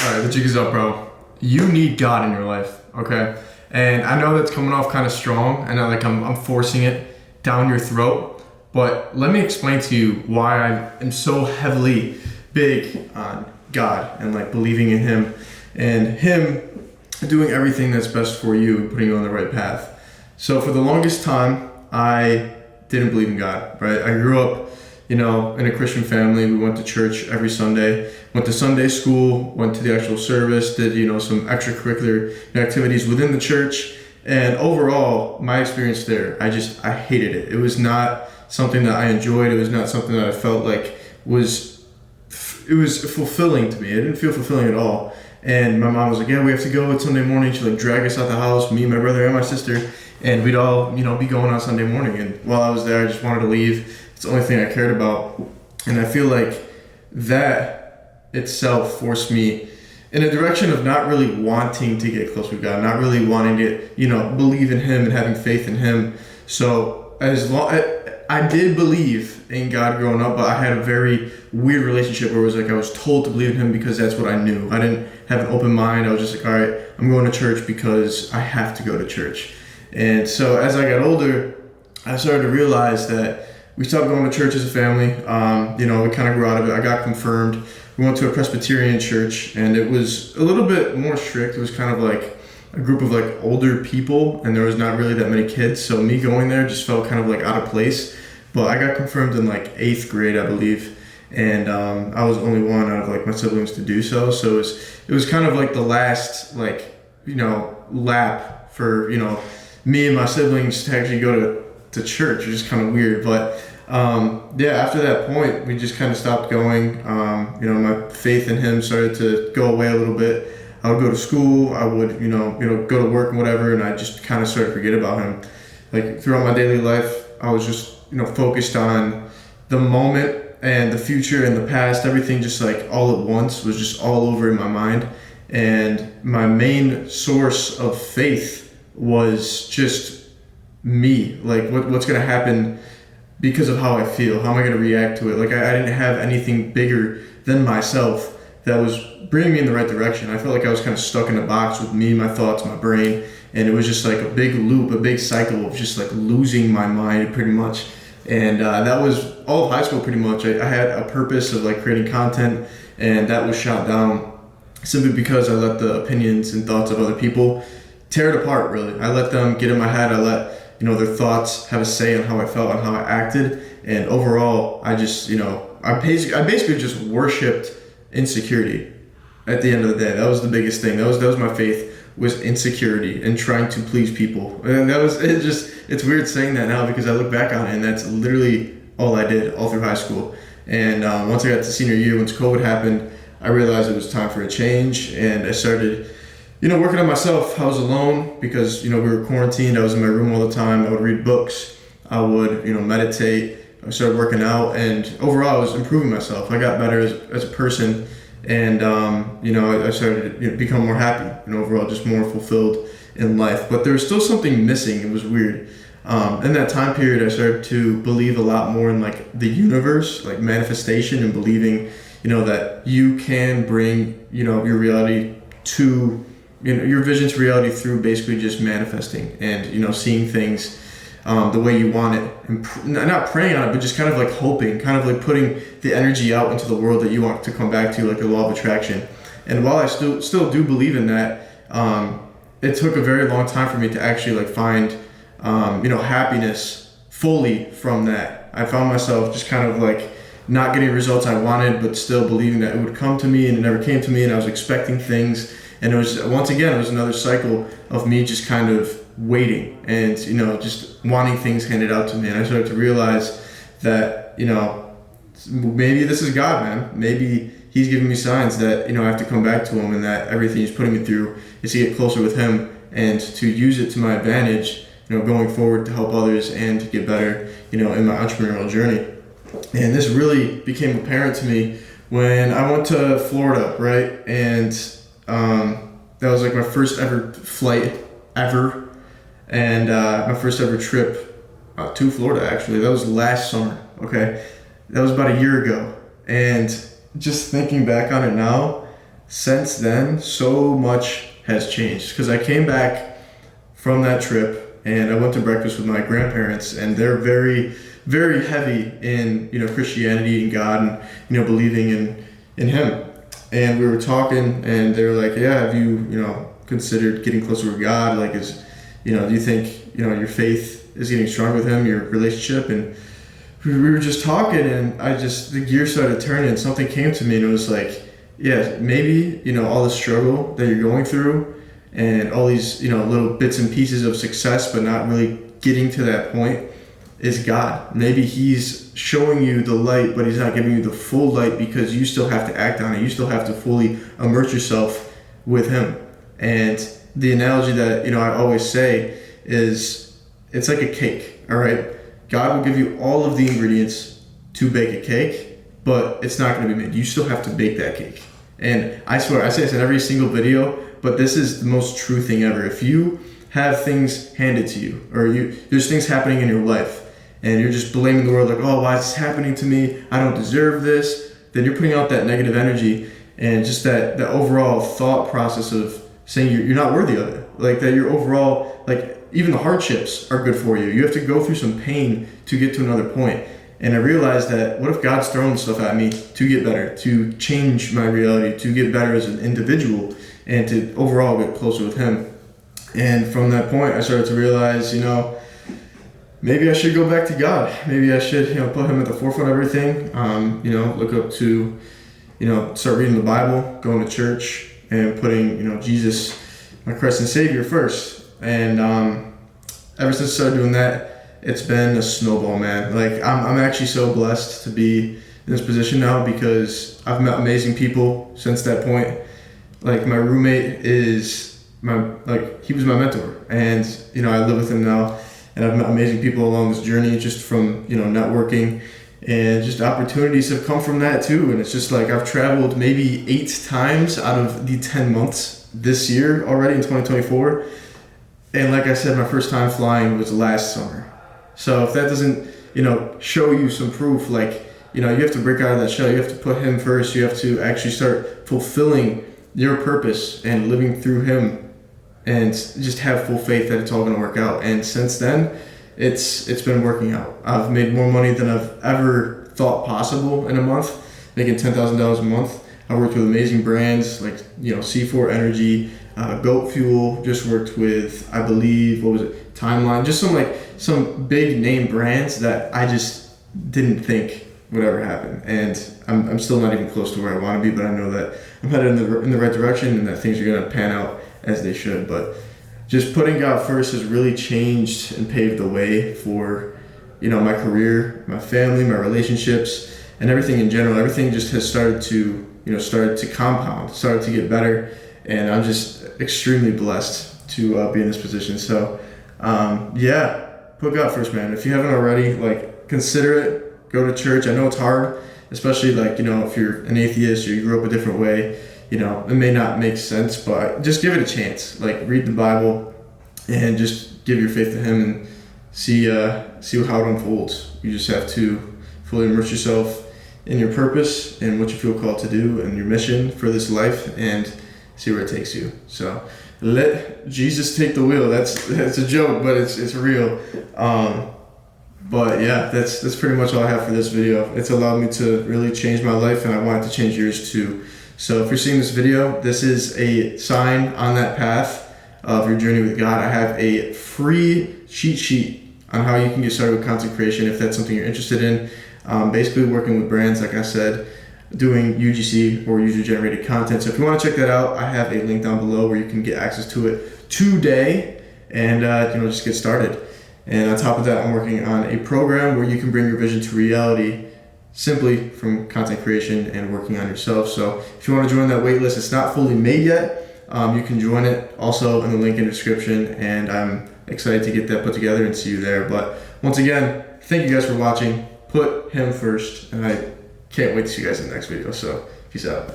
All right, the jig is up, bro. You need God in your life, okay? And I know that's coming off kind of strong. I know, like, I'm forcing it down your throat. But let me explain to you why I am so heavily big on God and, like, believing in Him and Him doing everything that's best for you and putting you on the right path. So for the longest time, I didn't believe in God, right? I grew up, in a Christian family. We went to church every Sunday, went to Sunday school, went to the actual service, did, some extracurricular activities within the church. And overall, my experience there, I hated it. It was not something that I enjoyed. It was not something that I felt like it was fulfilling to me. It didn't feel fulfilling at all. And my mom was like, yeah, we have to go. It's Sunday morning. She'd like drag us out the house, me, my brother, and my sister. And we'd all, be going on Sunday morning. And while I was there, I just wanted to leave. It's the only thing I cared about. And I feel like that itself forced me in a direction of not really wanting to get close with God, not really wanting to, believe in Him and having faith in Him. So I did believe in God growing up, but I had a very weird relationship where it was like I was told to believe in Him because that's what I knew. I didn't have an open mind. I was just like, all right, I'm going to church because I have to go to church. And so as I got older, I started to realize that we stopped going to church as a family. We kind of grew out of it. I got confirmed. We went to a Presbyterian church, and it was a little bit more strict. It was kind of like a group of like older people, and there was not really that many kids. So me going there just felt kind of like out of place. But I got confirmed in like 8th grade, I believe. And I was the only one out of like my siblings to do so. So it was kind of like the last lap for, me and my siblings to actually go to church, which is kind of weird. But after that point, we just kind of stopped going. My faith in Him started to go away a little bit. I would go to school, I would, go to work and whatever, and I just kind of started to forget about Him. Like throughout my daily life, I was just, focused on the moment and the future and the past. Everything just like all at once was just all over in my mind. And my main source of faith was just me, like what's going to happen because of how I feel. How am I going to react to it? Like I didn't have anything bigger than myself that was bringing me in the right direction. I felt like I was kind of stuck in a box with me, my thoughts, my brain, and it was just like a big loop, a big cycle of just like losing my mind pretty much. And that was all of high school pretty much. I had a purpose of like creating content, and that was shot down simply because I let the opinions and thoughts of other people tear it apart, really. I let them get in my head. I let their thoughts have a say on how I felt and how I acted. And overall, I just I basically just worshipped insecurity. At the end of the day, that was the biggest thing. That was my faith, was insecurity and trying to please people. And that was it. It's weird saying that now because I look back on it, and that's literally all I did all through high school. And once I got to senior year, once COVID happened, I realized it was time for a change, and I started working on myself. I was alone because, we were quarantined. I was in my room all the time. I would read books. I would, meditate. I started working out, and overall I was improving myself. I got better as a person, and, I started to become more happy and overall just more fulfilled in life. But there was still something missing. It was weird. In that time period, I started to believe a lot more in like the universe, like manifestation, and believing, that you can bring, your reality to your vision to reality through basically just manifesting and, seeing things the way you want it, and not praying on it, but just kind of like hoping, kind of like putting the energy out into the world that you want to come back to, like the law of attraction. And while I still do believe in that, it took a very long time for me to actually like find, happiness fully from that. I found myself just kind of like not getting results I wanted, but still believing that it would come to me, and it never came to me, and I was expecting things. And it was, once again, it was another cycle of me just kind of waiting and, just wanting things handed out to me. And I started to realize that, maybe this is God, man. Maybe He's giving me signs that, I have to come back to Him, and that everything He's putting me through is to get closer with Him and to use it to my advantage, going forward to help others and to get better, in my entrepreneurial journey. And this really became apparent to me when I went to Florida, right? And that was like my first ever flight ever, and my first ever trip to Florida, actually. That was last summer, okay? That was about a year ago. And just thinking back on it now, since then, so much has changed. Because I came back from that trip and I went to breakfast with my grandparents, and they're very, very heavy in, Christianity and God and, believing in Him. And we were talking, and they were like, yeah, have you, considered getting closer with God? Like, do you think, your faith is getting stronger with Him, your relationship? And we were just talking, and the gear started turning, and something came to me, and it was like, yeah, maybe, all the struggle that you're going through and all these, little bits and pieces of success, but not really getting to that point, is God. Maybe He's showing you the light, but He's not giving you the full light because you still have to act on it. You still have to fully immerse yourself with Him. And the analogy that, I always say is, it's like a cake, all right? God will give you all of the ingredients to bake a cake, but it's not going to be made. You still have to bake that cake. And I swear, I say this in every single video, but this is the most true thing ever. If you have things handed to you, or there's things happening in your life, and you're just blaming the world, like, oh, why is this happening to me? I don't deserve this. Then you're putting out that negative energy, and just that overall thought process of saying you're not worthy of it. Like that you're overall, like even the hardships are good for you. You have to go through some pain to get to another point. And I realized that what if God's throwing stuff at me to get better, to change my reality, to get better as an individual, and to overall get closer with Him. And from that point, I started to realize, maybe I should go back to God. Maybe I should, put Him at the forefront of everything. Look up to, start reading the Bible, going to church, and putting, Jesus, my Christ and Savior, first. And ever since I started doing that, it's been a snowball, man. Like, I'm actually so blessed to be in this position now because I've met amazing people since that point. Like, my roommate he was my mentor, and, I live with him now, and I've met amazing people along this journey just from, networking, and just opportunities have come from that too. And it's just like, I've traveled maybe 8 times out of the 10 months this year already in 2024. And like I said, my first time flying was last summer. So if that doesn't, show you some proof, like, you have to break out of that shell. You have to put Him first. You have to actually start fulfilling your purpose and living through Him, and just have full faith that it's all going to work out. And since then, it's been working out. I've made more money than I've ever thought possible in a month, making $10,000 a month. I worked with amazing brands like, C4 Energy, Goat Fuel. Just worked with, I believe, Timeline. Just some big name brands that I just didn't think would ever happen. And I'm still not even close to where I want to be, but I know that I'm headed in the right direction, and that things are going to pan out as they should. But just putting God first has really changed and paved the way for, my career, my family, my relationships, and everything in general. Everything just has started to compound, started to get better, and I'm just extremely blessed to be in this position. So, put God first, man. If you haven't already, consider it. Go to church. I know it's hard, especially if you're an atheist or you grew up a different way. It may not make sense, but just give it a chance. Read the Bible and just give your faith to Him and see how it unfolds. You just have to fully immerse yourself in your purpose and what you feel called to do and your mission for this life, and see where it takes you. So let Jesus take the wheel. That's a joke, but it's real. But yeah, that's pretty much all I have for this video. It's allowed me to really change my life, and I want it to change yours too. So if you're seeing this video, this is a sign on that path of your journey with God. I have a free cheat sheet on how you can get started with content creation if that's something you're interested in. Basically working with brands, like I said, doing UGC or user-generated content. So if you want to check that out, I have a link down below where you can get access to it today and just get started. And on top of that, I'm working on a program where you can bring your vision to reality simply from content creation and working on yourself. So if you want to join that wait list, it's not fully made yet. You can join it also in the link in the description, and I'm excited to get that put together and see you there. But once again, thank you guys for watching. Put Him first, and I can't wait to see you guys in the next video. So peace out.